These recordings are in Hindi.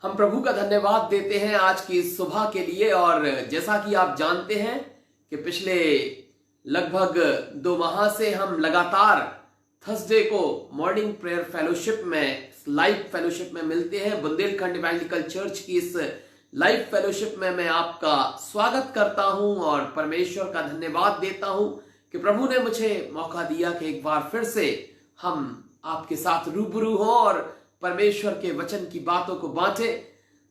हम प्रभु का धन्यवाद देते हैं आज की इस सुबह के लिए। और जैसा कि आप जानते हैं कि पिछले लगभग 2 माह से हम लगातार थर्सडे को मॉर्निंग प्रेयर फेलोशिप में, लाइव फेलोशिप में मिलते हैं। बुंदेलखंड इवेंजेलिकल चर्च की इस लाइव फेलोशिप में मैं आपका स्वागत करता हूं और परमेश्वर का धन्यवाद देता हूं कि प्रभु ने मुझे मौका दिया कि एक बार फिर से हम आपके साथ रूबरू हों और परमेश्वर के वचन की बातों को बांटे।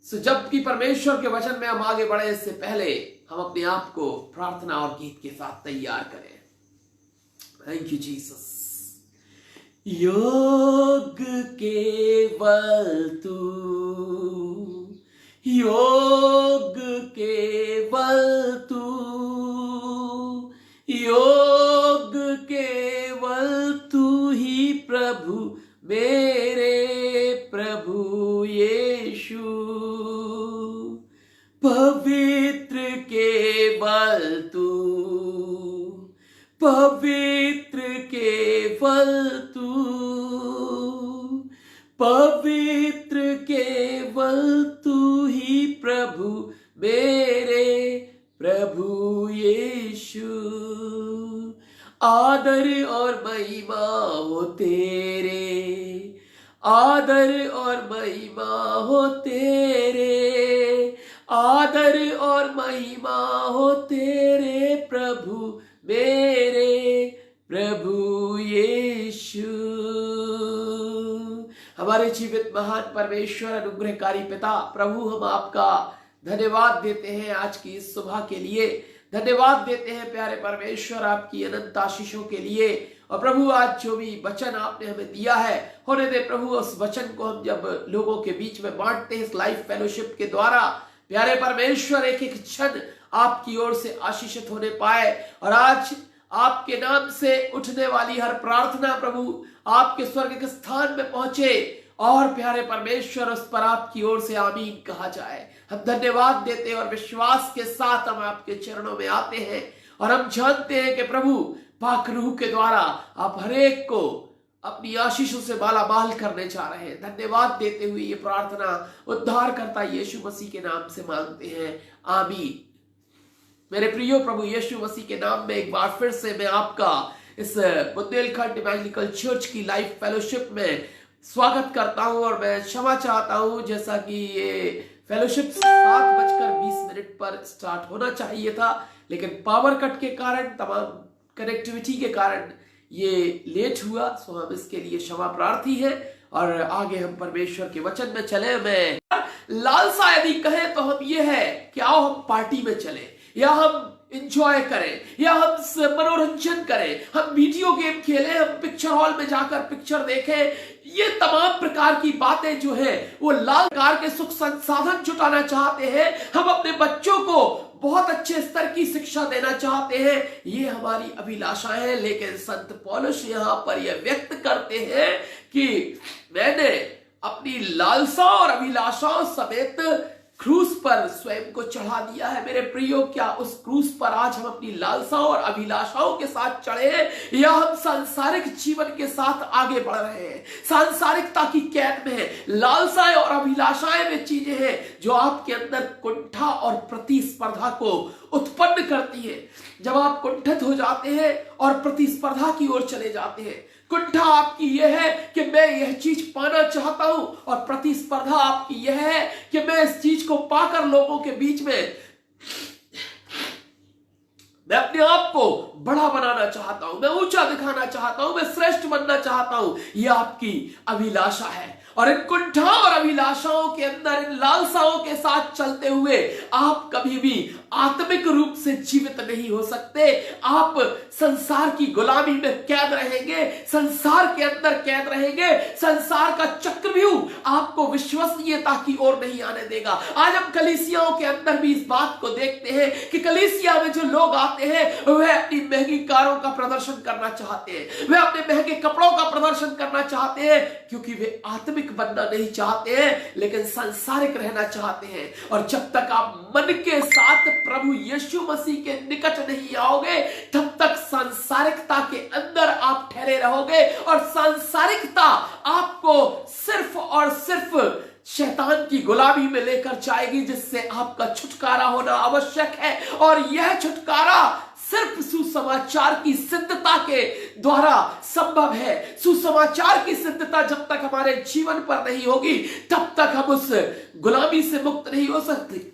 सो जबकि परमेश्वर के वचन में हम आगे बढ़े, इससे पहले हम अपने आप को प्रार्थना और गीत के साथ तैयार करें। Thank you Jesus. योग केवल तू, योग केवल तू, योग केवल तू ही प्रभु, मेरे प्रभु यीशु। पवित्र केवल तू, पवित्र केवल तू, पवित्र केवल तू ही प्रभु, मेरे प्रभु यीशु। आदर और महिमा हो तेरे, आदर और महिमा हो तेरे, आदर और महिमा हो तेरे प्रभु, मेरे प्रभु यीशु। हमारे जीवित महान परमेश्वर, अनुग्रहकारी पिता प्रभु, हम आपका धन्यवाद देते हैं आज की इस सुबह के लिए। धन्यवाद देते हैं प्यारे परमेश्वर आपकी अनंत आशीषों के लिए। और प्रभु आज जो भी वचन आपने हमें दिया है, होने दे प्रभु उस वचन को हम जब लोगों के बीच में बांटते हैं इस लाइव फेलोशिप के द्वारा, प्यारे परमेश्वर एक एक क्षण आपकी ओर से आशीषित होने पाए। और आज आपके नाम से उठने वाली हर प्रार्थना प्रभु आपके स्वर्ग के स्थान में पहुंचे और प्यारे परमेश्वर उस पर आपकी ओर से आमीन कहा जाए। हम धन्यवाद देते हैं और विश्वास के साथ हम आपके चरणों में आते हैं और हम जानते हैं कि प्रभु पाक रूह के द्वारा आप हरेक को अपनी आशीषों से मालामाल करने जा रहे हैं। धन्यवाद देते हुए ये प्रार्थना उद्धारकर्ता यीशु मसीह के नाम से मांगते हैं, आमीन। मेरे प्रियो प्रभु यीशु मसीह के नाम में एक बार फिर से मैं आपका इस बुंदेलखंड इवेंजेलिकल चर्च की लाइव फेलोशिप में स्वागत करता हूं। और मैं क्षमा चाहता हूं, जैसा कि ये फेलोशिप 7:20 पर स्टार्ट होना चाहिए था, लेकिन पावर कट के कारण, तमाम कनेक्टिविटी के कारण ये लेट हुआ। सो हम इसके लिए क्षमा प्रार्थी है और आगे हम परमेश्वर के वचन में चले। मैं लालसा यदि कहें तो हम ये है कि आओ हम पार्टी में चले, या हम इंजॉय करें, या हम मनोरंजन करें, हम वीडियो गेम खेलें, हम पिक्चर हॉल में जाकर पिक्चर देखें। ये तमाम प्रकार की बातें जो है वो लाल प्रकार के सुख संसाधन जुटाना चाहते हैं। हम अपने बच्चों को बहुत अच्छे स्तर की शिक्षा देना चाहते हैं, ये हमारी अभिलाषाएं हैं। लेकिन संत पौलुस यहाँ पर यह व्यक्त करते हैं कि मैंने अपनी लालसा और अभिलाषाओं समेत क्रूस पर स्वयं को चढ़ा दिया है। मेरे प्रियो, क्या उस क्रूस पर आज हम अपनी लालसाओं और अभिलाषाओं के साथ चढ़े हैं, या हम सांसारिक जीवन के साथ आगे बढ़ रहे हैं? सांसारिकता की कैद में है। लालसाएं और अभिलाषाएं वे चीजें हैं जो आपके अंदर कुंठा और प्रतिस्पर्धा को उत्पन्न करती है। जब आप कुंठित हो जाते हैं और प्रतिस्पर्धा की ओर चले जाते हैं, कुंठा आपकी यह है कि मैं यह चीज पाना चाहता हूं, और प्रतिस्पर्धा आपकी यह है कि मैं इस चीज को पाकर लोगों के बीच में मैं अपने आप को बड़ा बनाना चाहता हूं, मैं ऊंचा दिखाना चाहता हूं, मैं श्रेष्ठ बनना चाहता हूं। यह आपकी अभिलाषा है। और इन कुंठा और अभिलाषाओं के अंदर, इन लालसाओं के साथ चलते हुए आप कभी भी आत्मिक रूप से जीवित नहीं हो सकते। आप संसार की गुलामी में कैद रहेंगे, संसार के अंदर कैद रहेंगे। संसार का चक्रव्यूह आपको विश्वसनीयता की ओर नहीं आने देगा। आज हम कलीसियाओं के अंदर भी इस बात को देखते हैं कि कलीसिया में जो लोग आते हैं वह अपनी महंगी कारों का प्रदर्शन करना चाहते हैं, वे अपने महंगे कपड़ों का प्रदर्शन करना चाहते हैं, क्योंकि वे आत्मिक बनना नहीं चाहते हैं, लेकिन सांसारिक रहना चाहते हैं। और जब तक आप मन के साथ प्रभु यीशु मसीह के निकट नहीं आओगे, तब तक सांसारिकता के अंदर आप ठहरे रहोगे। और सांसारिकता आपको सिर्फ और सिर्फ शैतान की गुलामी में लेकर जाएगी, जिससे आपका छुटकारा होना आवश्यक है। और यह छुटकारा सिर्फ सुसमाचार की सिद्धता के द्वारा संभव है। सुसमाचार की सिद्धता जब तक हमारे जीवन पर नहीं होगी, तब तक हम उस गुलामी से मुक्त नहीं हो सकते।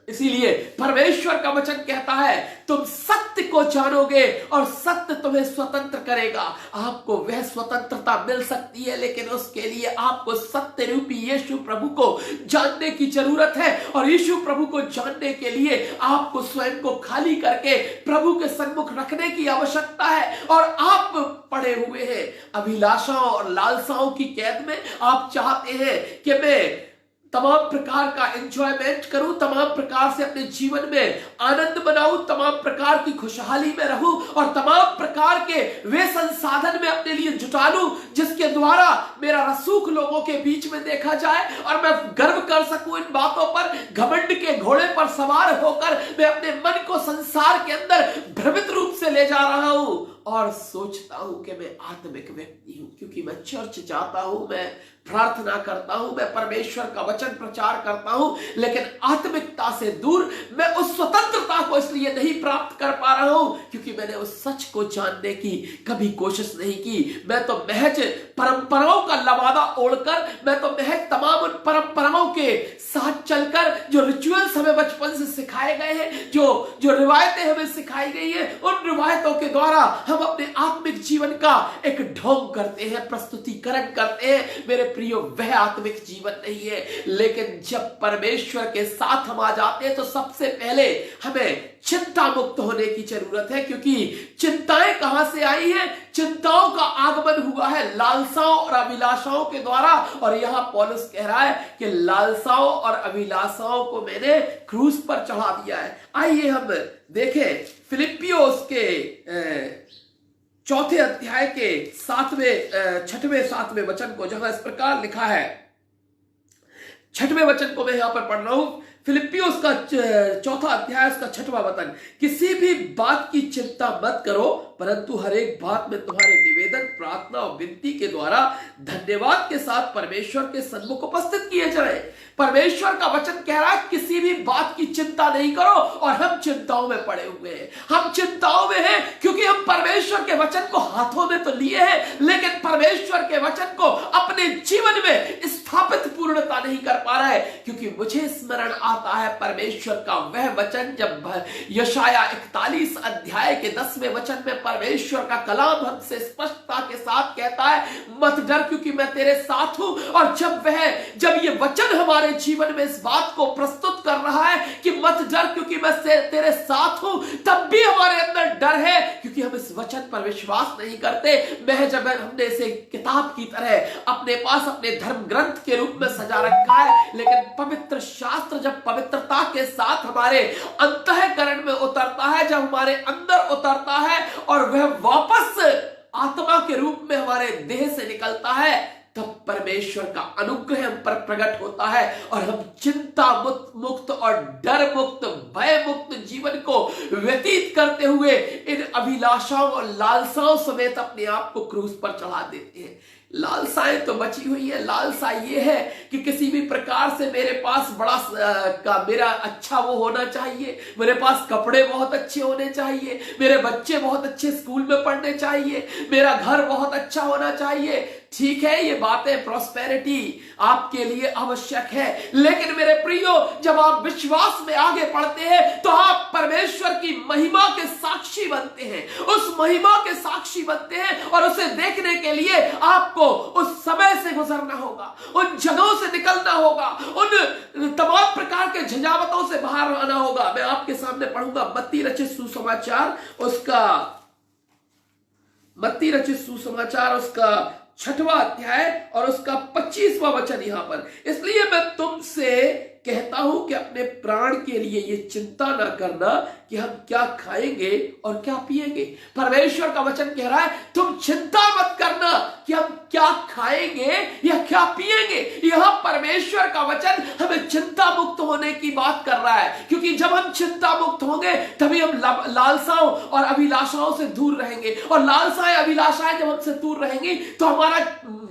इसीलिए परमेश्वर का वचन कहता है, तुम सत्य को जानोगे और सत्य तुम्हें स्वतंत्र करेगा। आपको वह स्वतंत्रता मिल सकती है, लेकिन उसके लिए आपको सत्य रूपी यीशु प्रभु को जानने की जरूरत है। और यीशु प्रभु को जानने के लिए आपको स्वयं को खाली करके प्रभु के सन्मुख रखने की आवश्यकता है। और आप पड़े हुए हैं अभिलाषाओं और लालसाओं की कैद में। आप चाहते हैं कि मैं तमाम प्रकार का एंजॉयमेंट करूं, तमाम प्रकार से अपने जीवन में आनंद बनाऊं, तमाम प्रकार की खुशहाली में रहूं और तमाम प्रकार के वे संसाधन में अपने लिए जुटा लूं जिसके द्वारा मेरा रसूख लोगों के बीच में देखा जाए और मैं गर्व कर सकूं इन बातों पर। घमंड के घोड़े पर सवार होकर मैं अपने मन को संसार के अंदर भ्रमित रूप से ले जा रहा हूं और सोचता हूं कि मैं आत्मिक व्यक्ति हूं, क्योंकि मैं चर्च जाता हूं, मैं प्रार्थना करता हूं, मैं परमेश्वर का वचन प्रचार करता हूं, लेकिन आत्मिकता से दूर मैं उस स्वतंत्रता को इसलिए नहीं प्राप्त कर पा रहा हूं क्योंकि मैंने उस सच को जानने की कभी कोशिश नहीं की। मैं तो महज परंपराओं का लवादा ओढ़कर, मैं तो महज तमाम उन परंपराओं के साथ चलकर, जो रिचुअल्स हमें बचपन से सिखाए गए हैं, जो रिवायतें हमें सिखाई गई है, उन रिवायतों के द्वारा हम अपने आत्मिक जीवन का एक ढोंग करते हैं, प्रस्तुतिकरण करते हैं। मेरे प्रियो, वह आत्मिक जीवन नहीं है। लेकिन जब परमेश्वर के साथ हम आ जाते हैं तो सबसे पहले हमें चिंता मुक्त होने की जरूरत है, क्योंकि चिंताएं कहां से आई हैं? चिंताओं का आगमन हुआ है लालसाओं और अभिलाषाओं के द्वारा। और यहां पौलुस कह रहा है कि लालसाओं और अभिलाषाओं को मैंने क्रूस पर चढ़ा दिया है। आइए हम देखें फिलिप्पियोस के चौथे अध्याय के 6वें वचन को, जहां इस प्रकार लिखा है। 6वें वचन को मैं यहां पर पढ़ रहा हूं। फिलिप्पियोस का चौथा अध्याय, उसका 6वां वचन। किसी भी बात की चिंता मत करो, परंतु हर एक बात में तुम्हारे निवेदन, प्रार्थना और विनती के द्वारा धन्यवाद के साथ परमेश्वर के सन्मुख उपस्थित किए जाए। परमेश्वर का वचन कह रहा है किसी भी बात की चिंता नहीं करो, और हम चिंताओं में पड़े हुए हैं। हम चिंताओं में हैं क्योंकि हम परमेश्वर के वचन को हाथों में तो लिए हैं, लेकिन परमेश्वर के वचन को अपने जीवन में स्थापित पूर्णता नहीं कर पा रहा है। क्योंकि मुझे स्मरण आता है परमेश्वर का वह वचन, जब यशाया 41 अध्याय के 10वें वचन में परमेश्वर का कलाम हमसे स्पष्टता के साथ कहता है, मत डर क्योंकि मैं तेरे साथ हूं। और जब ये वचन हमारे जीवन में इस बात को प्रस्तुत कर रहा है कि मत डर क्योंकि मैं तेरे साथ हूं, तब भी हमारे अंदर डर है क्योंकि हम इस वचन पर विश्वास नहीं करते। महज हमने इसे किताब की तरह अपने पास अपने धर्म ग्रंथ के रूप में सजा रखा है, लेकिन पवित्र शास्त्र जब पवित्रता के साथ हमारे अंतःकरण में उतरता है, जब हमारे अंदर उतरता है और वह वापस आत्मा के रूप में हमारे देह से निकलता है, तब परमेश्वर का अनुग्रह हम पर प्रकट होता है और हम चिंता मुक्त और डर मुक्त, भय मुक्त जीवन को व्यतीत करते हुए इन अभिलाषाओं और लालसाओं समेत अपने आप को क्रूस पर चढ़ा देते हैं। लालसाएं तो बची हुई है। लालसा ये है कि किसी भी प्रकार से मेरे पास मेरा अच्छा वो होना चाहिए, मेरे पास कपड़े बहुत अच्छे होने चाहिए, मेरे बच्चे बहुत अच्छे स्कूल में पढ़ने चाहिए, मेरा घर बहुत अच्छा होना चाहिए। ठीक है, ये बातें प्रॉस्पेरिटी आपके लिए आवश्यक है, लेकिन मेरे प्रियो, जब आप विश्वास में आगे बढ़ते हैं तो आप परमेश्वर की महिमा के साक्षी बनते हैं, उस महिमा के साक्षी बनते हैं। और उसे देखने के लिए आपको उस समय से गुजरना होगा, उन जगहों से निकलना होगा, उन तमाम प्रकार के झंझावतों से बाहर आना होगा। मैं आपके सामने पढ़ूंगा मत्ती रचित सुसमाचार, उसका 6वां अध्याय और उसका 25वां वचन यहां पर। इसलिए मैं तुमसे कहता हूं कि अपने प्राण के लिए ये चिंता ना करना कि हम क्या खाएंगे और क्या पिएंगे। परमेश्वर का वचन कह रहा है तुम चिंता मत करना कि हम क्या खाएंगे या क्या पिएंगे। यहां परमेश्वर का वचन हमें चिंता मुक्त होने की बात कर रहा है, क्योंकि जब हम चिंता मुक्त होंगे तभी हम लालसाओं और अभिलाषाओं से दूर रहेंगे। और लालसाएं, अभिलाषाएं जब हमसे दूर रहेंगी तो हमारा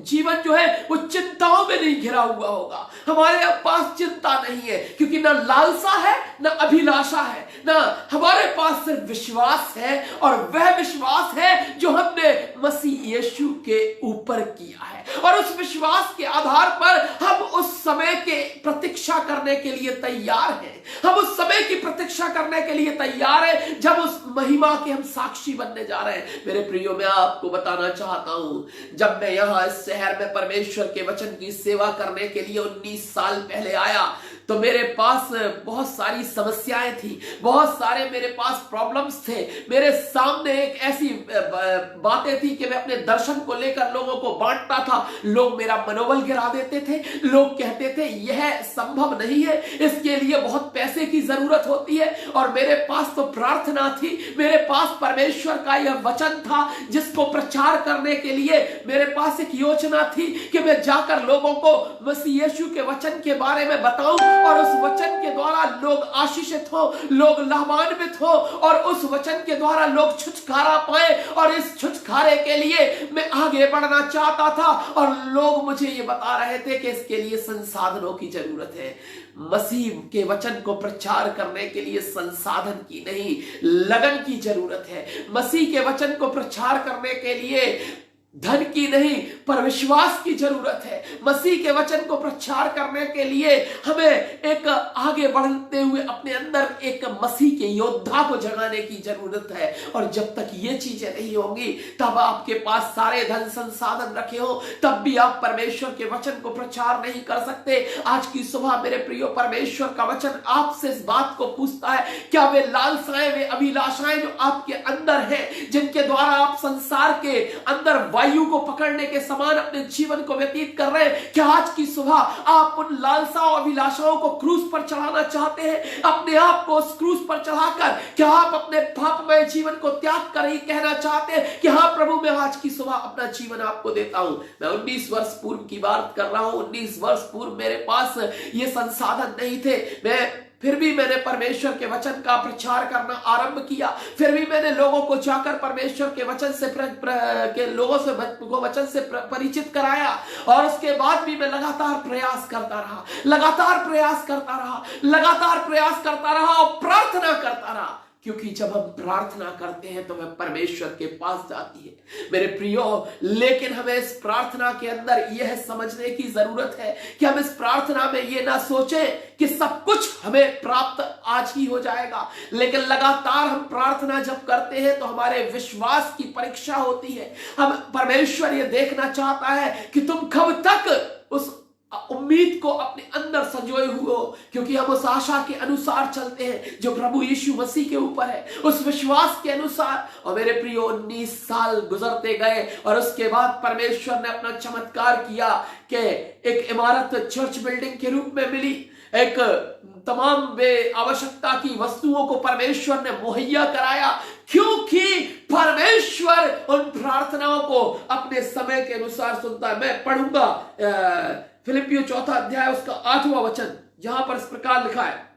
जीवन जो है वो चिंताओं में नहीं घिरा हुआ होगा। हमारे पास चिंता नहीं है क्योंकि ना लालसा है ना अभिलाषा है, ना हमारे पास सिर्फ विश्वास है, और वह विश्वास है जो हमने मसीह यीशु के ऊपर किया है। और उस विश्वास के आधार पर हम उस समय के प्रतीक्षा करने के लिए तैयार हैं। हम उस समय की प्रतीक्षा करने के लिए तैयार हैं जब उस महिमा के हम साक्षी बनने जा रहे हैं। मेरे प्रियो, मैं आपको बताना चाहता हूं, जब मैं यहां इस शहर में परमेश्वर के वचन की सेवा करने के लिए 19 साल पहले आया तो मेरे पास बहुत सारी समस्याएं थी, बहुत सारे मेरे पास प्रॉब्लम्स थे। मेरे सामने एक ऐसी बातें थी कि मैं अपने दर्शन को लेकर लोगों को बांटता था, लोग मेरा मनोबल गिरा देते थे, लोग कहते थे यह संभव नहीं है, इसके लिए बहुत पैसे की जरूरत होती है। और मेरे पास तो प्रार्थना थी, मेरे पास परमेश्वर का यह वचन था जिसको प्रचार करने के लिए मेरे पास एक योजना थी कि मैं जाकर लोगों को मसीह यीशु के वचन के बारे में बताऊं और उस वचन के द्वारा लोग आशीषित हो, लोग लाभान्वित हो, और उस वचन के द्वारा लोग छुटकारा पाए। और इस छुटकारे के लिए मैं आगे बढ़ना चाहता था, और लोग मुझे ये बता रहे थे कि इसके लिए संसाधनों की जरूरत है। मसीह के वचन को प्रचार करने के लिए संसाधन की नहीं, लगन की जरूरत है। मसीह के वचन को प्रचार करने के लिए धन की नहीं, पर विश्वास की जरूरत है। मसीह के वचन को प्रचार करने के लिए हमें एक आगे बढ़ते हुए अपने अंदर एक मसीह के योद्धा को जगाने की जरूरत है। और जब तक ये चीजें नहीं होंगी, तब आपके पास सारे धन संसाधन रखे हो, तब भी आप परमेश्वर के वचन को प्रचार नहीं कर सकते। आज की सुबह मेरे प्रियो, परमेश्वर का वचन आपसे इस बात को पूछता है, क्या वे लालसाएं, वे अभिलाषाएं जो आपके अंदर हैं, जिनके द्वारा आप संसार के अंदर वायु को पकड़ने के समान अपने जीवन को व्यतीत कर रहे हैं, क्या आज की सुबह आप उन लालसाओं अभिलाषाओं को क्रूस पर चढ़ाना चाहते हैं? अपने आप को उस क्रूस पर चढ़ाकर क्या आप अपने पापमय जीवन को त्याग कर ही कहना चाहते हैं कि हाँ प्रभु, मैं आज की सुबह अपना जीवन आपको देता हूं? मैं 19 वर्ष पूर्व की बात कर रहा हूं। 19 वर्ष पूर्व मेरे पास ये संसाधन नहीं थे, फिर भी मैंने परमेश्वर के वचन का प्रचार करना आरंभ किया। फिर भी मैंने लोगों को जाकर परमेश्वर के वचन से वचन से परिचित कराया। और उसके बाद भी मैं लगातार प्रयास करता रहा, लगातार प्रयास करता रहा, लगातार प्रयास करता रहा और प्रार्थना करता रहा, क्योंकि जब हम प्रार्थना करते हैं तो वह परमेश्वर के पास जाती है मेरे प्रियो। लेकिन हमें इस प्रार्थना के अंदर यह समझने की जरूरत है कि हम इस प्रार्थना में यह ना सोचें कि सब कुछ हमें प्राप्त आज ही हो जाएगा, लेकिन लगातार हम प्रार्थना जब करते हैं तो हमारे विश्वास की परीक्षा होती है। हम परमेश्वर यह देखना चाहता है कि तुम कब तक उस उम्मीद को अपने अंदर संजोए हुए हो, क्योंकि हम उस आशा के अनुसार चलते हैं जो प्रभु यीशु मसीह के ऊपर है, उस विश्वास के अनुसार। और मेरे प्रियो, 19 साल गुजरते गए और उसके बाद परमेश्वर ने अपना चमत्कार किया कि एक इमारत चर्च बिल्डिंग के रूप में मिली। एक तमाम बे आवश्यकता की वस्तुओं को परमेश्वर ने मुहैया कराया, क्योंकि परमेश्वर उन प्रार्थनाओं को अपने समय के अनुसार सुनता है। मैं पढ़ूंगा फिलिपियों 4 अध्याय उसका 8वां वचन, जहां पर इस प्रकार लिखा है,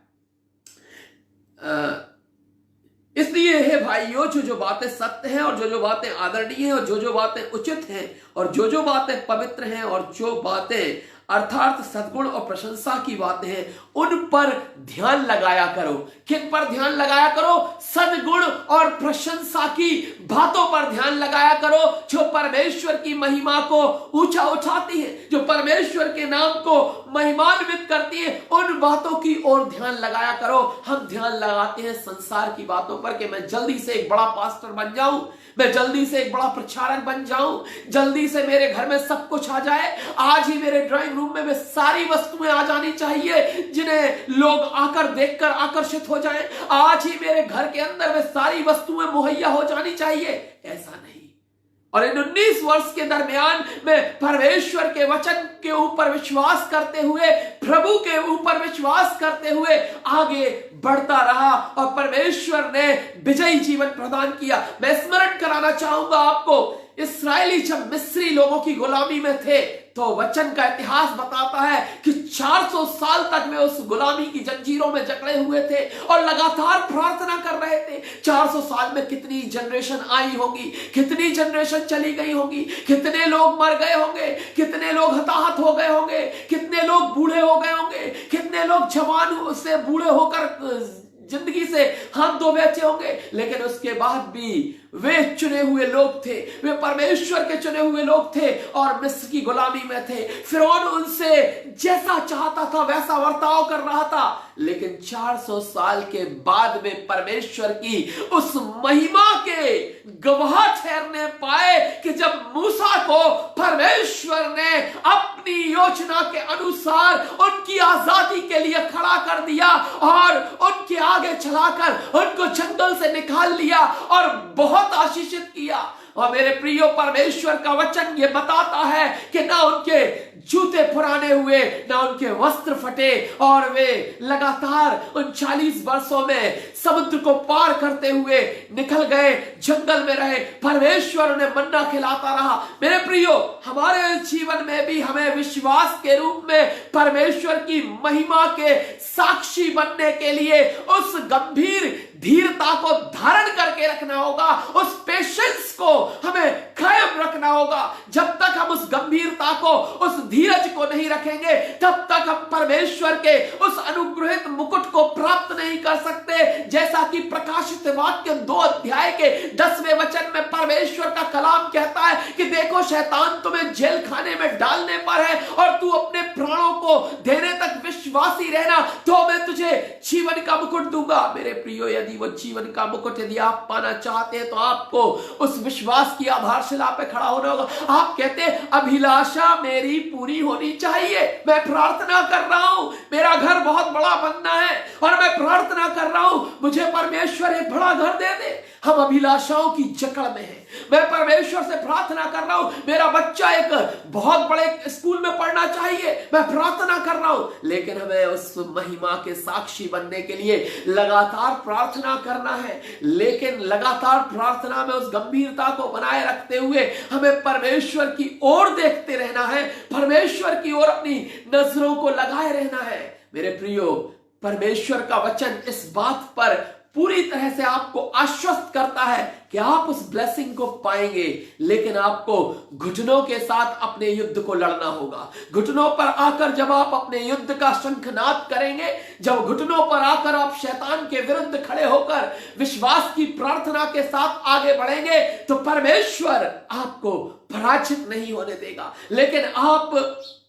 इसलिए हे भाइयों, जो बातें सत्य हैं और जो बातें आदरणीय हैं और जो बातें उचित हैं और जो बातें पवित्र हैं और जो बातें अर्थात सद्गुण और प्रशंसा की बातें हैं, उन पर ध्यान लगाया करो। किन पर ध्यान लगाया करो? सद्गुण और प्रशंसा की बातों पर ध्यान लगाया करो, जो परमेश्वर की महिमा को ऊंचा उठाती है, जो परमेश्वर के नाम को महिमान्वित करती है। उन बातों की ओर ध्यान लगाया करो। हम ध्यान लगाते हैं संसार की बातों पर कि मैं जल्दी से एक बड़ा पास्टर बन जाऊं, मैं जल्दी से एक बड़ा प्रचारक बन जाऊं, जल्दी से मेरे घर में सब कुछ आ जाए। आज ही मेरे ड्राइंग रूम में सारी वस्तुएं आ जानी चाहिए जिन्हें लोग आकर देखकर आकर्षित हो जाएं। आज ही मेरे घर के अंदर वे सारी वस्तुएं मुहैया हो जानी चाहिए। ऐसा नहीं। और इन 19 वर्ष के दरमियान में परमेश्वर के वचन के ऊपर विश्वास करते हुए, प्रभु के ऊपर विश्वास करते हुए आगे बढ़ता रहा और परमेश्वर ने विजयी जीवन प्रदान किया। मैं स्मरण कराना चाहूंगा आपको, इस्राएली जब मिस्री लोगों की गुलामी में थे तो वचन का इतिहास बताता है कि 400 साल तक वे उस गुलामी की जंजीरों में जकड़े हुए थे और लगातार प्रार्थना कर रहे थे। 400 साल में कितनी जनरेशन आई होगी, कितनी जनरेशन चली गई होगी, कितने लोग मर गए होंगे, कितने लोग हताहत हो गए होंगे, कितने लोग बूढ़े हो गए होंगे, कितने लोग जवान से बूढ़े होकर जिंदगी से हाथ धो बैठे होंगे। लेकिन उसके बाद भी वे चुने हुए लोग थे, वे परमेश्वर के चुने हुए लोग थे और मिस्र की गुलामी में थे। फिरौन उनसे जैसा चाहता था वैसा वर्ताव कर रहा था, लेकिन 400 साल के बाद में परमेश्वर की उस महिमा के गवाह ठहरने पाए कि जब मूसा को परमेश्वर ने अपनी योजना के अनुसार उनकी आजादी के लिए खड़ा कर दिया और उनके आगे चलाकर उनको जंगल से निकाल लिया और बहुत आशीषित किया। और मेरे प्रियो, परमेश्वर का वचन ये बताता है कि ना उनके जूते पुराने हुए, ना उनके वस्त्र फटे, और वे लगातार उन 40 वर्षों में समुद्र को पार करते हुए निकल गए, जंगल में रहे, परमेश्वर उन्हें मन्ना खिलाता रहा। मेरे प्रियो, हमारे जीवन में भी हमें विश्वास के रूप में परमेश्वर की महिमा के साक्षी बनने के लिए उस गंभीर धीरता को धारण करके रखना होगा, उस पेशेंस को हमें कायम रखना होगा। जब तक हम उस गंभीरता को, उस धीरज को नहीं रखेंगे, तब तक हम परमेश्वर के उस अनुग्रहित मुकुट को प्राप्त नहीं कर सकते। जैसा कि प्रकाशित वाक्य 2 अध्याय के 10वें वचन में परमेश्वर का कलाम कहता है कि देखो, शैतान तुम्हें जेल खाने में डालने पर है और तू अपने प्राणों को देने तक विश्वासी रहना, तो मैं तुझे जीवन का मुकुट दूंगा। मेरे प्रियो, यदि वो जीवन का मुकुट यदि आप पाना चाहते हैं तो आपको उस विश्वास की आधारशिला पे खड़ा होना होगा। आप कहते हैं अभिलाषा मेरी पूरी होनी चाहिए, मैं प्रार्थना कर रहा हूं, मेरा घर बहुत बड़ा बनना है और मैं प्रार्थना कर रहा हूं मुझे परमेश्वर एक बड़ा घर दे दे। हम अभिलाषाओं की जकड़ में हैं। मैं परमेश्वर से प्रार्थना कर रहा हूं मेरा बच्चा एक बहुत बड़े स्कूल में पढ़ना चाहिए, मैं प्रार्थना कर रहा हूं, लेकिन हमें उस महिमा के साक्षी बनने के लिए लगातार प्रार्थना करना है। लेकिन लगातार प्रार्थना में उस गंभीरता को बनाए रखते हुए हमें परमेश्वर की ओर देखते रहना है, परमेश्वर की ओर अपनी नजरों को लगाए रहना है। मेरे प्रियो, परमेश्वर का वचन इस बात पर पूरी तरह से आपको आश्वस्त करता है कि आप उस ब्लेसिंग को पाएंगे, लेकिन आपको घुटनों के साथ अपने युद्ध को लड़ना होगा। घुटनों पर आकर जब आप अपने युद्ध का शंखनाद करेंगे, जब घुटनों पर आकर आप शैतान के विरुद्ध खड़े होकर विश्वास की प्रार्थना के साथ आगे बढ़ेंगे, तो परमेश्वर आपको पराजित नहीं होने देगा। लेकिन आप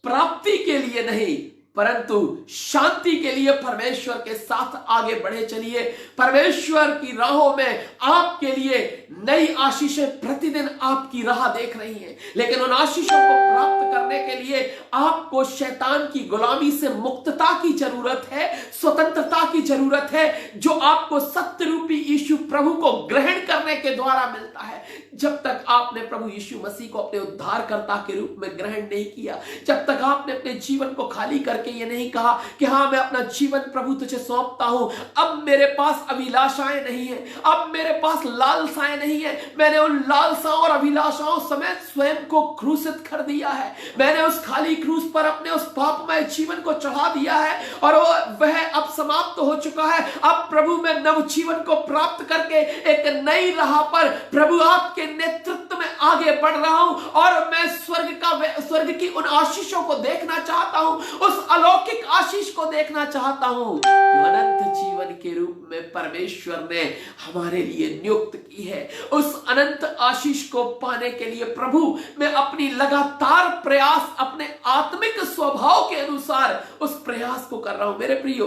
प्राप्ति के लिए नहीं परंतु शांति के लिए परमेश्वर के साथ आगे बढ़े चलिए। परमेश्वर की राहों में आपके लिए नई आशीषें प्रतिदिन आपकी राह देख रही हैं, लेकिन उन आशीषों को प्राप्त करने के लिए आपको शैतान की गुलामी से मुक्तता की जरूरत है, स्वतंत्रता की जरूरत है, जो आपको सत्य रूपी यीशु प्रभु को ग्रहण करने के द्वारा मिलता है। जब तक आपने प्रभु यीशु मसीह को अपने उद्धारकर्ता के रूप में ग्रहण नहीं किया, जब तक आपने अपने जीवन को खाली करके ये नहीं कहा कि हाँ, मैं अपना जीवन प्रभु तुझे सौंपता हूं, अब मेरे पास अभिलाषाएं नहीं है, अब मेरे पास लालसाएं नहीं है, मैंने उन लालसाओं और अभिलाषाओं समेत स्वयं को क्रूसित कर दिया है, मैंने उस खाली क्रूस पर अपने उस पापमय जीवन को चढ़ा दिया है और वह अब समाप्त हो चुका है। अब प्रभु में नव जीवन को प्राप्त करके एक नई राह पर प्रभु आपके नेतृत्व में आगे बढ़ रहा हूं और मैं स्वर्ग की उन आशीषों को देखना चाहता हूं, उस अलौकिक आशीष को देखना चाहता हूं जो अनंत जीवन के रूप में परमेश्वर ने हमारे लिए नियुक्त की है। उस अनंत आशीष को पाने के लिए प्रभु मैं अपनी लगातार प्रयास अपने आत्मिक स्वभाव के अनुसार उस प्रयास को कर रहा हूं। मेरे प्रियो,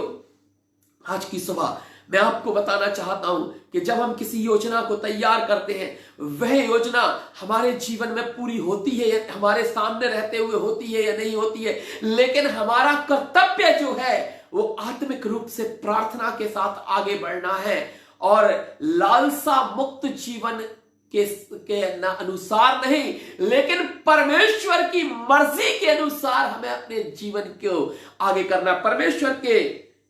आज की सुबह मैं आपको बताना चाहता हूं कि जब हम किसी योजना को तैयार करते हैं, वह योजना हमारे जीवन में पूरी होती है या हमारे सामने रहते हुए होती है या नहीं होती है, लेकिन हमारा कर्तव्य जो है वो आत्मिक रूप से प्रार्थना के साथ आगे बढ़ना है और लालसा मुक्त जीवन के अनुसार नहीं, लेकिन परमेश्वर की मर्जी के अनुसार हमें अपने जीवन को आगे करना। परमेश्वर के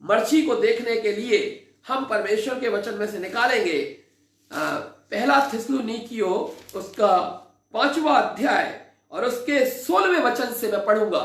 मर्जी को देखने के लिए हम परमेश्वर के वचन में से निकालेंगे पहला थिस्सलुनीकियों उसका 5वां अध्याय और उसके 16वें वचन से मैं पढ़ूंगा।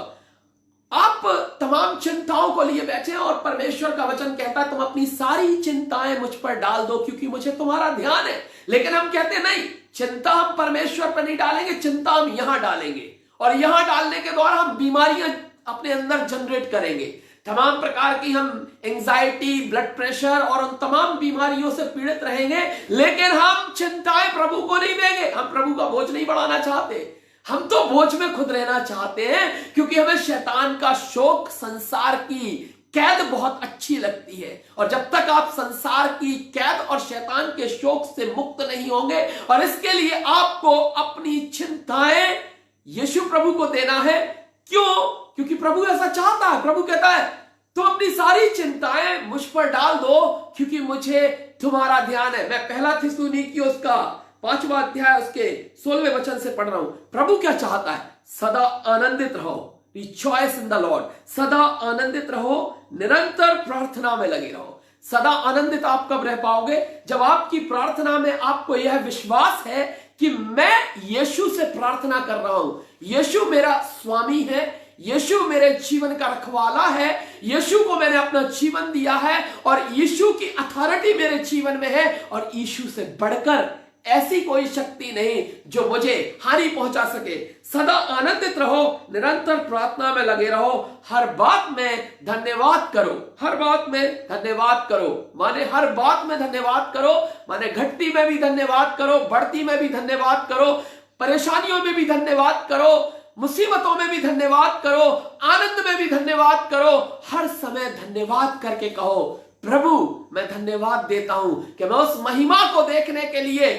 आप तमाम चिंताओं को लिए बैठे हैं और परमेश्वर का वचन कहता है तुम अपनी सारी चिंताएं मुझ पर डाल दो क्योंकि मुझे तुम्हारा ध्यान है। लेकिन हम कहते हैं नहीं, चिंता हम परमेश्वर पर नहीं डालेंगे, चिंता हम यहां डालेंगे और यहां डालने के द्वारा हम बीमारियां अपने अंदर जनरेट करेंगे। तमाम प्रकार की हम एंजाइटी, ब्लड प्रेशर और उन तमाम बीमारियों से पीड़ित रहेंगे, लेकिन हम चिंताएं प्रभु को नहीं देंगे। हम प्रभु का बोझ नहीं बढ़ाना चाहते, हम तो बोझ में खुद रहना चाहते हैं क्योंकि हमें शैतान का शोक, संसार की कैद बहुत अच्छी लगती है। और जब तक आप संसार की कैद और शैतान के शोक से मुक्त नहीं होंगे, और इसके लिए आपको अपनी चिंताएं यीशु प्रभु को देना है। क्यों? क्योंकि प्रभु ऐसा चाहता है। प्रभु कहता है तुम अपनी सारी चिंताएं मुझ पर डाल दो क्योंकि मुझे तुम्हारा ध्यान है। मैं पहला थिस्सलुनीकियों उसका 5वां अध्याय उसके 16वें वचन से पढ़ रहा हूं। प्रभु क्या चाहता है? सदा आनंदित रहो, रिजॉइस इन द लॉर्ड। सदा आनंदित रहो, निरंतर प्रार्थना में लगे रहो। सदा आनंदित आप कब रह पाओगे? जब आपकी प्रार्थना में आपको यह विश्वास है कि मैं यीशु से प्रार्थना कर रहा हूं, यीशु मेरा स्वामी है, यीशु मेरे जीवन का रखवाला है, यीशु को मैंने अपना जीवन दिया है और यीशु की अथॉरिटी मेरे जीवन में है और यीशु से बढ़कर ऐसी कोई शक्ति नहीं जो मुझे हानि पहुंचा सके। सदा आनंदित रहो, निरंतर प्रार्थना में लगे रहो, हर बात में धन्यवाद करो। हर बात में धन्यवाद करो माने हर बात में धन्यवाद करो माने घटती में भी धन्यवाद करो, बढ़ती में भी धन्यवाद करो, परेशानियों में भी धन्यवाद करो, मुसीबतों में भी धन्यवाद करो, आनंद में भी धन्यवाद करो। हर समय धन्यवाद करके कहो प्रभु मैं धन्यवाद देता हूं कि मैं उस महिमा को देखने के लिए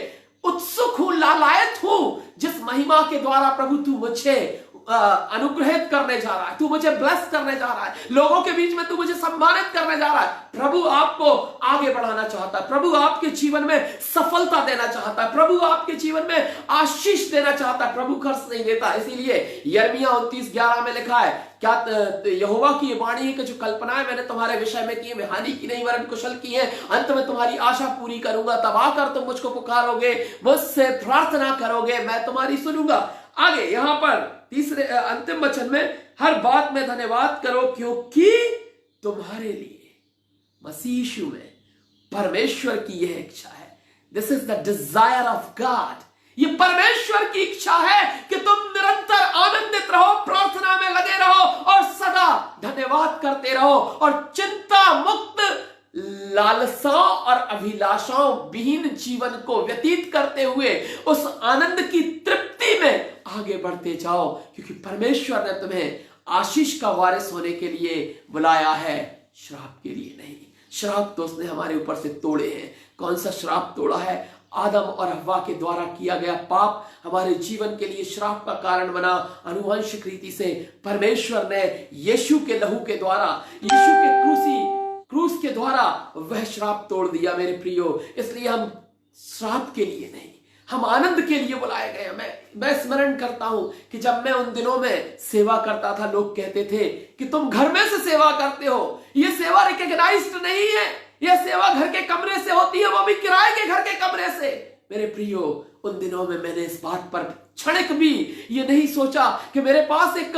उत्सुक हूं, लालायत हूं, जिस महिमा के द्वारा प्रभु तू मुझे अनुग्रहित करने जा रहा है, तू मुझे ब्लेस करने जा रहा है, लोगों के बीच में तू मुझे सम्मानित करने जा रहा है। प्रभु आपको आगे बढ़ाना चाहता है, प्रभु आपके जीवन में सफलता देना चाहता है, प्रभु आपके जीवन में आशीष देना चाहता है। प्रभु खर्च नहीं देता। इसीलिए यिर्मयाह 29:11 में लिखा है, क्या यहोवा की ये वाणी है कि जो कल्पनाएं मैंने तुम्हारे विषय में की है वे हानि की नहीं वरन कुशल की है। अंत में तुम्हारी आशा पूरी करूंगा, तब आकर तुम मुझको पुकारोगे, मुझसे प्रार्थना करोगे, मैं तुम्हारी सुनूंगा। आगे यहां पर तीसरे अंतिम वचन में हर बात में धन्यवाद करो क्योंकि तुम्हारे लिए मसीह यीशु में परमेश्वर की यह इच्छा है। This is the desire of God. ये परमेश्वर की इच्छा है कि तुम निरंतर आनंदित रहो, प्रार्थना में लगे रहो और सदा धन्यवाद करते रहो और चिंता मुक्त, लालसाओं और अभिलाषाओं विहीन जीवन को व्यतीत करते हुए उस आनंद की तृप्ति में आगे बढ़ते जाओ, क्योंकि परमेश्वर ने तुम्हें आशीष का वारिस होने के लिए बुलाया है, श्राप के लिए नहीं। श्राप तो उसने हमारे ऊपर से तोड़े हैं। कौन सा श्राप तोड़ा है? आदम और हव्वा के द्वारा किया गया पाप हमारे जीवन के लिए श्राप का कारण बना। आनुवंशिक रीति से परमेश्वर ने यीशु के लहू के द्वारा, यीशु के क्रूस के द्वारा वह श्राप तोड़ दिया मेरे प्रियो। इसलिए हम श्राप के लिए नहीं, हम आनंद के लिए बुलाए गए। मैं स्मरण करता हूं कि जब मैं उन दिनों में सेवा करता था, लोग कहते थे कि तुम घर में से सेवा करते हो, यह सेवा रिकॉग्नाइज्ड नहीं है, यह सेवा घर के कमरे से होती है, वो भी किराए के घर के कमरे से। मेरे प्रियो, उन दिनों में मैंने इस बात पर क्षणिक भी ये नहीं सोचा कि मेरे पास एक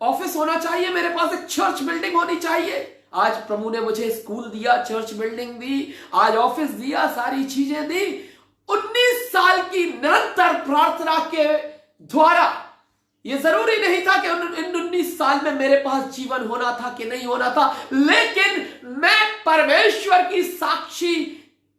ऑफिस होना चाहिए, मेरे पास एक चर्च बिल्डिंग होनी चाहिए। आज प्रभु ने मुझे स्कूल दिया, चर्च बिल्डिंग दी, आज ऑफिस दिया, सारी चीजें दी। 19 साल की निरंतर प्रार्थना के द्वारा यह जरूरी नहीं था कि इन 19 साल में मेरे पास जीवन होना था कि नहीं होना था, लेकिन मैं परमेश्वर की साक्षी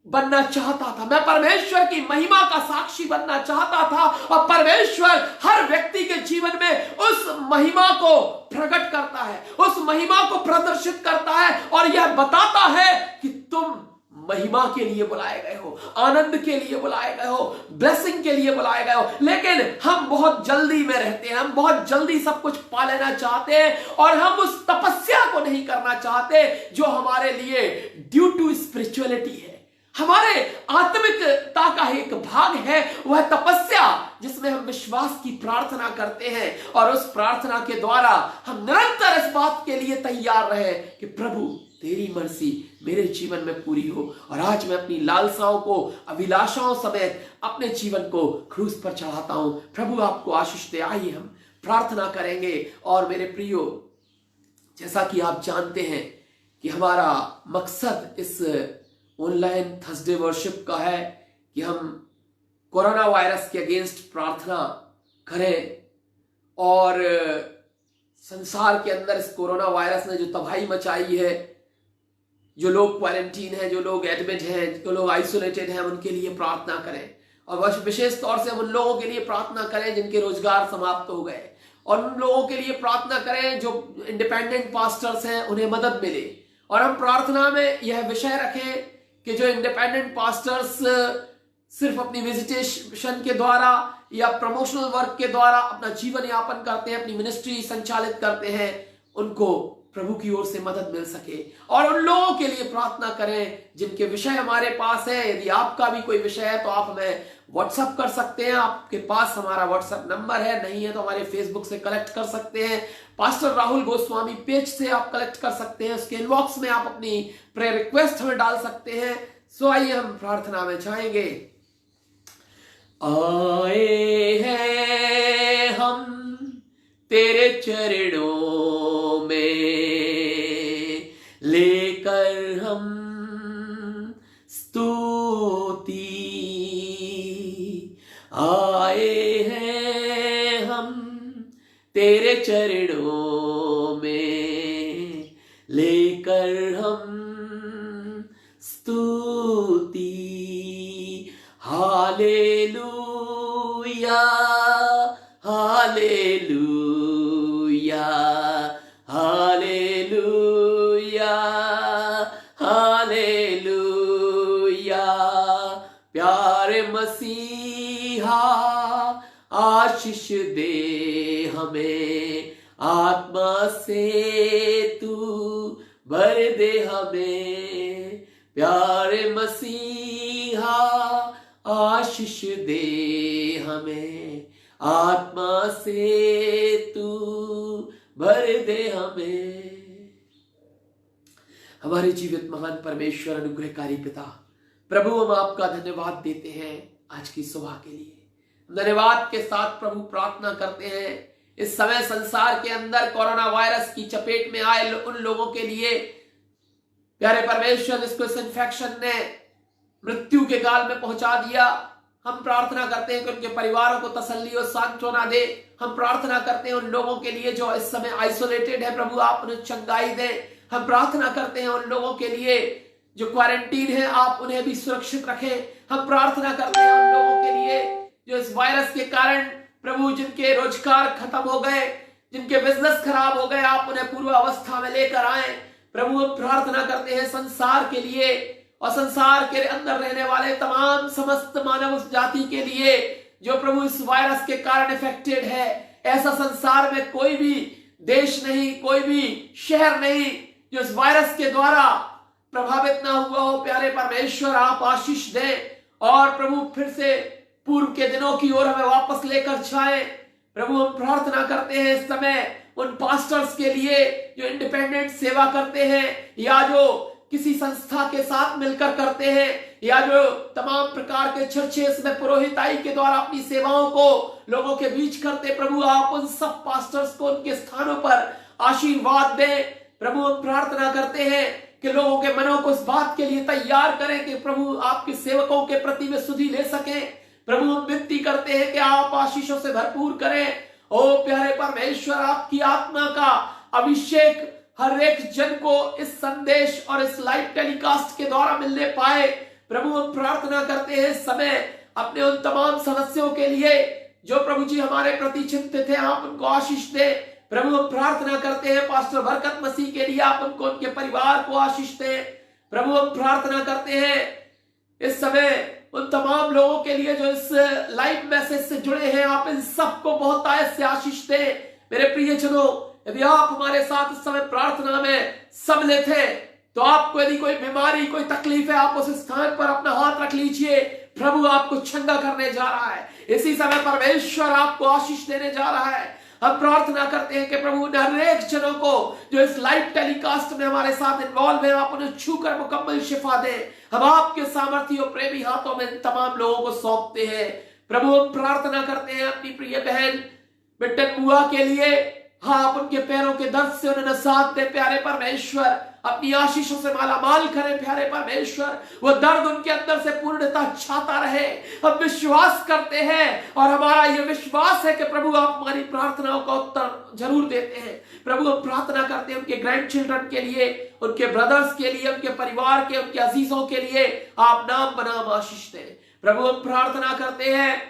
बनना चाहता था, मैं परमेश्वर की महिमा का साक्षी बनना चाहता था। और परमेश्वर हर व्यक्ति के जीवन में उस महिमा को प्रकट करता है, उस महिमा को प्रदर्शित करता है और यह बताता है कि तुम महिमा के लिए बुलाए गए हो, आनंद के लिए बुलाए गए हो, ब्लेसिंग के लिए बुलाए गए हो। लेकिन हम बहुत जल्दी में रहते हैं, हम बहुत जल्दी सब कुछ पा लेना चाहते हैं और हम उस तपस्या को नहीं करना चाहते जो हमारे लिए ड्यू टू स्पिरिचुअलिटी है, हमारे आत्मिकता का एक भाग है। वह तपस्या जिसमें हम विश्वास की प्रार्थना करते हैं और उस प्रार्थना के द्वारा हम निरंतर इस बात के लिए तैयार रहे कि प्रभु तेरी मर्जी मेरे जीवन में पूरी हो। और आज मैं अपनी लालसाओं को, अभिलाषाओं समेत अपने जीवन को क्रूस पर चढ़ाता हूं। प्रभु आपको आशीष दे। आइए हम प्रार्थना करेंगे। और मेरे प्रियो, जैसा कि आप जानते हैं कि हमारा मकसद इस ऑनलाइन थर्सडे वर्शिप का है कि हम कोरोना वायरस के अगेंस्ट प्रार्थना करें। और संसार के अंदर इस कोरोना वायरस ने जो तबाही मचाई है, जो लोग क्वारंटीन हैं, जो लोग एडमिट हैं, जो लोग आइसोलेटेड हैं, उनके लिए प्रार्थना करें। और विशेष तौर से हम उन लोगों के लिए प्रार्थना करें जिनके रोजगार समाप्त हो गए, और उन लोगों के लिए प्रार्थना करें जो इंडिपेंडेंट पास्टर्स हैं, उन्हें मदद मिले। और हम प्रार्थना में यह विषय रखें कि जो इंडिपेंडेंट पास्टर्स सिर्फ अपनी विजिटेशन के द्वारा या प्रमोशनल वर्क के द्वारा अपना जीवन यापन करते हैं, अपनी मिनिस्ट्री संचालित करते हैं, उनको प्रभु की ओर से मदद मिल सके। और उन लोगों के लिए प्रार्थना करें जिनके विषय हमारे पास है। यदि आपका भी कोई विषय है तो आप हमें व्हाट्सएप कर सकते हैं। आपके पास हमारा व्हाट्सएप नंबर है, नहीं है तो हमारे फेसबुक से कलेक्ट कर सकते हैं। पास्टर राहुल गोस्वामी पेज से आप कलेक्ट कर सकते हैं। उसके इनबॉक्स में आप अपनी प्रेयर रिक्वेस्ट हमें डाल सकते हैं। सो आइए हम प्रार्थना में जाएंगे। आए हैं हम तेरे चरणों में, लेकर हम स्तुति। आए हैं हम तेरे चरणों में, लेकर हम स्तुति। Hallelujah, hallelujah, hallelujah, hallelujah. प्यारे मसीहा आशीष दे हमें, आत्मा से तू भर दे हमें। प्यारे मसीहा आशीष दे हमें, आत्मा से तू भर दे हमें। हमारे जीवित महान परमेश्वर, अनुग्रहकारी पिता, प्रभु हम आपका धन्यवाद देते हैं आज की सुबह के लिए। धन्यवाद के साथ प्रभु प्रार्थना करते हैं इस समय संसार के अंदर कोरोना वायरस की चपेट में आए उन लोगों के लिए। प्यारे परमेश्वर, जिसको इस इन्फेक्शन ने मृत्यु के गाल में पहुंचा दिया, हम प्रार्थना करते हैं कि उनके परिवारों को तसल्ली और सांत्वना दे। हम प्रार्थना करते हैं उन लोगों के लिए जो इस समय आइसोलेटेड है, प्रभु आप उन्हें चंगाई दें। हम प्रार्थना करते हैं उन लोगों के लिए जो क्वारंटीन है, आप उन्हें भी सुरक्षित रखें। हम प्रार्थना करते हैं उन लोगों के लिए जो इस वायरस के कारण प्रभु जिनके रोजगार खत्म हो गए, जिनके बिजनेस खराब हो गए, आप उन्हें पूर्व अवस्था में लेकर आए। प्रभु हम प्रार्थना करते हैं संसार के लिए और संसार के अंदर रहने वाले तमाम समस्त मानव जाति के लिए जो प्रभु इस वायरस के कारण इफेक्टेड है। ऐसा संसार में कोई भी देश नहीं, कोई भी शहर नहीं जो इस वायरस के द्वारा प्रभावित ना हुआ हो। प्यारे परमेश्वर, आप आशीष दें और प्रभु फिर से पूर्व के दिनों की ओर हमें वापस लेकर जाए। प्रभु हम प्रार्थना करते हैं इस समय उन पास्टर्स के लिए जो इंडिपेंडेंट सेवा करते हैं या जो किसी संस्था के साथ मिलकर करते हैं या जो तमाम प्रकार के चर्चेस में पुरोहिताई के द्वारा अपनी सेवाओं को लोगों के बीच करते। प्रभु आप उन सब पास्टर्स को उनके स्थानों पर आशीर्वाद दें। प्रभु हम प्रार्थना करते हैं कि लोगों के मनों को इस बात के लिए तैयार करें कि प्रभु आपके सेवकों के प्रति वे सुधि ले सकें। प्रभु हम विनती करते हैं कि आप आशीषों से भरपूर करें। ओ प्यारे परमेश्वर, आपकी आत्मा का अभिषेक हर एक जन को इस संदेश और इस लाइव टेलीकास्ट के द्वारा मिलने पाए। प्रभु हम प्रार्थना करते हैं इस समय अपने उन तमाम सदस्यों के लिए जो प्रभु जी हमारे प्रति चिंतित हैं, आप उनको आशीष दे। प्रभु हम प्रार्थना करते हैं पास्टर बरकत मसीह के लिए, आप उनको उनके परिवार को आशीष दे। प्रभु हम प्रार्थना करते हैं इस समय उन तमाम लोगों के लिए जो इस लाइव मैसेज से जुड़े हैं, आप इन सबको बहुत आयत से आशीष दे। मेरे प्रियजनों, यदि आप हमारे साथ इस समय प्रार्थना में सम्मिलित हैं तो आपको यदि कोई बीमारी, कोई तकलीफ है, आप उस स्थान पर अपना हाथ रख लीजिए। प्रभु आपको चंगा करने जा रहा है। इसी समय परमेश्वर आपको आशीष देने जा रहा है। हम प्रार्थना करते हैं कि प्रभु ने हर एक जनों को जो इस लाइव टेलीकास्ट में हमारे साथ इन्वॉल्व है, आप उन्हें छूकर मुकम्मल शिफा दें। हम आपके सामर्थी और प्रेमी हाथों में इन तमाम लोगों को सौंपते हैं। प्रभु हम प्रार्थना करते हैं अपनी प्रिय बहन बिट्टन बुआ के लिए। हाँ, आप उनके पैरों के दर्द से उन्हें नसात दे प्यारे परमेश्वर, अपनी आशीषों से मालामाल करें प्यारे परमेश्वर। वो दर्द उनके अंदर से पूर्णतः छाता रहे। हम विश्वास करते हैं और हमारा यह विश्वास है कि प्रभु आप हमारी प्रार्थनाओं का उत्तर जरूर देते हैं। प्रभु हम प्रार्थना करते हैं उनके ग्रैंड चिल्ड्रन के लिए, उनके ब्रदर्स के लिए, उनके परिवार के, उनके अजीजों के लिए आप नाम बनाम आशीष दें। प्रभु हम प्रार्थना करते हैं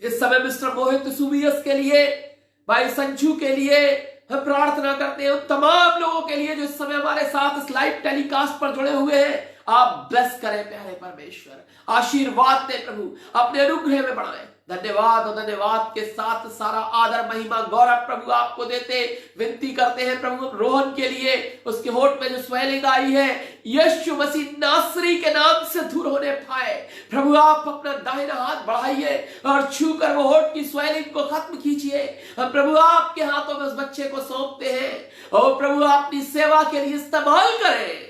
इस समय मिस्टर मोहित सुबियस के लिए, भाई संजू के लिए। हम प्रार्थना करते हैं उन तमाम लोगों के लिए जो इस समय हमारे साथ इस लाइव टेलीकास्ट पर जुड़े हुए हैं। आप ब्लेस करें प्यारे परमेश्वर, आशीर्वाद दें प्रभु, अपने अनुग्रह में बढ़ाएं। धन्यवाद और धन्यवाद के साथ सारा आदर महिमा गौरव प्रभु आपको देते विनती करते हैं प्रभु रोहन के लिए, उसके होठ में जो स्वेलिंग आई है यीशु मसीह नासरी के नाम से दूर होने पाए। प्रभु आप अपना दाहिना हाथ बढ़ाइए और छूकर वो होठ की स्वेलिंग को खत्म कीजिए। हम प्रभु आपके हाथों में उस बच्चे को सौंपते हैं और प्रभु आप अपनी सेवा के लिए इस्तेमाल करें।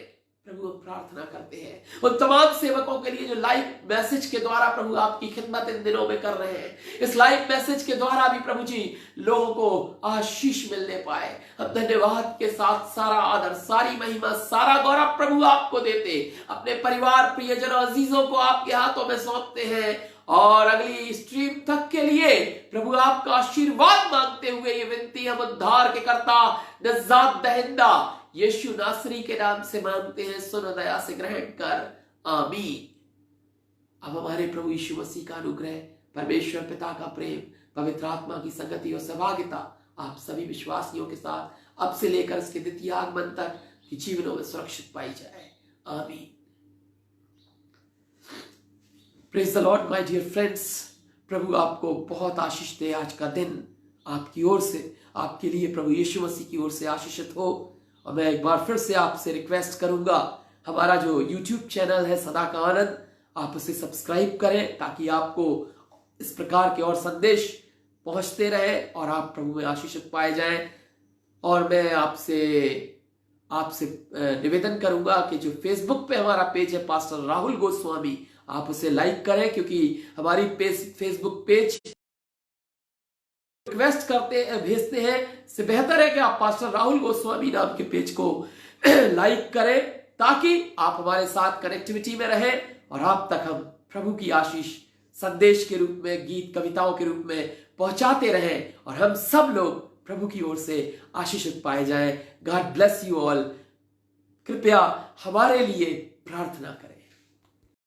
प्रभु हम प्रार्थना करते हैं उन तमाम सेवकों के लिए जो लाइव मैसेज के द्वारा प्रभु आपकी खिदमत इन दिनों में कर रहे हैं। इस लाइव मैसेज के द्वारा भी प्रभु जी लोगों को आशीष मिलने पाए। हम धन्यवाद के साथ सारा आदर, सारी महिमा, सारा गौरव प्रभु आपको देते, अपने परिवार प्रियजनों अजीजों को आपके हाथों में सौंपते हैं और अगली स्ट्रीम तक के लिए प्रभु आपका आशीर्वाद मांगते हुए ये विनती हम उद्धार के कर्ता नजात दहिंदा यीशु नासरी के नाम से मांगते हैं, सुनो दया से ग्रहण कर, आमीन। अब हमारे प्रभु यीशु मसीह का अनुग्रह, परमेश्वर पिता का प्रेम, पवित्र आत्मा की संगति और सहभागिता आप सभी विश्वासियों के साथ अब से लेकर इसके द्वितीय आगमन तक जीवनों में सुरक्षित पाई जाए, आमीन। Praise the Lord my dear friends. प्रभु आपको बहुत आशीष दे। आज का दिन आपकी ओर से, आपके लिए प्रभु यीशु मसीह की ओर से आशीषित हो। और मैं एक बार फिर से आपसे रिक्वेस्ट करूंगा, हमारा जो YouTube चैनल है सदा का आनंद, आप उसे सब्सक्राइब करें ताकि आपको इस प्रकार के और संदेश पहुंचते रहे और आप प्रभु में आशीषित पाए जाएं। और मैं आपसे निवेदन करूंगा कि जो फेसबुक पे हमारा पेज है पास्टर राहुल गोस्वामी, आप उसे लाइक करें, क्योंकि हमारी फेसबुक पेज रिक्वेस्ट करते भेजते हैं, इससे बेहतर है कि आप पास्टर राहुल गोस्वामी नाम के पेज को लाइक करें ताकि आप हमारे साथ कनेक्टिविटी में रहें और आप तक हम प्रभु की आशीष संदेश के रूप में, गीत कविताओं के रूप में पहुंचाते रहें और हम सब लोग प्रभु की ओर से आशीषित पाए जाएं। God bless you all. कृपया हमारे लिए प्रार्थना करें।